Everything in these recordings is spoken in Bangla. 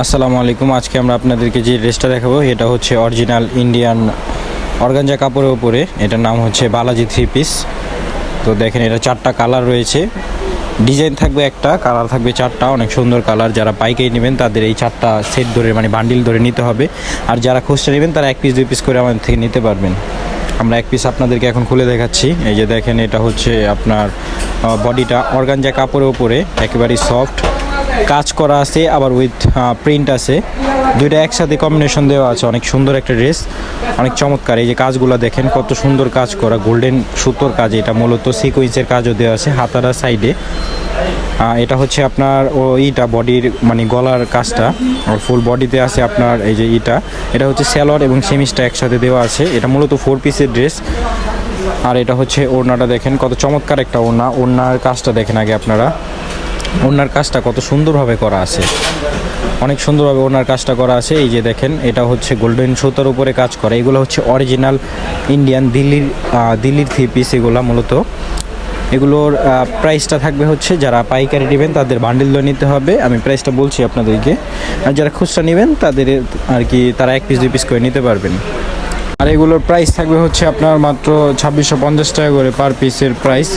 আসসালামু আলাইকুম। আজকে আমরা আপনাদেরকে যে ড্রেসটা দেখাবো এটা হচ্ছে অরিজিনাল ইন্ডিয়ান অর্গানজা কাপড়ের উপরে। এটার নাম হচ্ছে বালাজি থ্রি পিস। তো দেখেন এটা 4টা কালার রয়েছে, ডিজাইন থাকবে একটা, কালার থাকবে 4টা, অনেক সুন্দর কালার। যারা পাইকারি নেবেন তাদের এই 4টা সেট ধরে মানে বান্ডিল ধরে নিতে হবে, আর যারা খুচরা নেবেন তারা 1 পিস 2 পিস করে আমাদের থেকে নিতে পারবেন। আমরা 1 পিস আপনাদেরকে এখন খুলে দেখাচ্ছি। এই যে দেখেন এটা হচ্ছে আপনার বডিটা অর্গানজা কাপড়ের উপরে, একেবারেই সফট কাজ করা আছে, আবার উইথ প্রিন্ট আছে, দুইটা একসাথে কম্বিনেশন দেওয়া আছে। অনেক সুন্দর একটা ড্রেস, অনেক চমৎকার। এই যে কাজগুলো দেখেন কত সুন্দর কাজ করা, গোল্ডেন সুতোর কাজ। এটা মূলত সিকোয়েন্সের কাজও দেওয়া আছে হাতারা সাইডে। এটা হচ্ছে আপনার ইটা বডির মানে গলার কাজটা, আর ফুল বডিতে আছে আপনার এই যে এটা হচ্ছে স্যালোয়ার এবং সেমিসটা একসাথে দেওয়া আছে। এটা মূলত 4 পিসের ড্রেস। আর এটা হচ্ছে ওড়নাটা দেখেন কত চমৎকার একটা ওড়না। ওড়নার কাজটা দেখেন আগে আপনারা, ওড়নার কাজটা কত সুন্দরভাবে করা আছে, অনেক সুন্দরভাবে ওড়নার কাজটা করা আছে। এই যে দেখেন এটা হচ্ছে গোল্ডেন সুতার উপরে কাজ করা। এগুলো হচ্ছে অরিজিনাল ইন্ডিয়ান দিল্লির থ্রি পিস। এগুলো মূলত এগুলোর প্রাইসটা থাকবে হচ্ছে, যারা পাইকারি নেবেন তাদের বান্ডিল ধরে নিতে হবে, আমি প্রাইসটা বলছি আপনাদেরকে। আর যারা খুচরা নেবেন তাদের আর কি তারা 1 পিস 2 পিস করে নিতে পারবেন। আর এগুলোর প্রাইস থাকবে হচ্ছে আপনার মাত্র 2650 টাকা করে পার পিসের প্রাইস।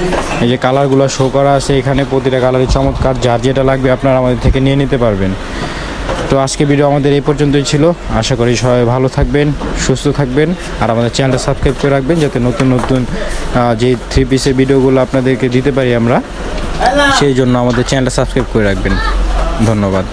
এই যে কালারগুলো শো করা আছে এখানে, প্রতিটা কালারই চমৎকার, যার যেটা লাগবে আপনারা আমাদের থেকে নিয়ে নিতে পারবেন। তো আজকে ভিডিও আমাদের এই পর্যন্তই ছিল। আশা করি সবাই ভালো থাকবেন, সুস্থ থাকবেন, আর আমাদের চ্যানেলটা সাবস্ক্রাইব করে রাখবেন যাতে নতুন নতুন যে থ্রি পিসের ভিডিওগুলো আপনাদেরকে দিতে পারি আমরা, সেই জন্য আমাদের চ্যানেলটা সাবস্ক্রাইব করে রাখবেন। ধন্যবাদ।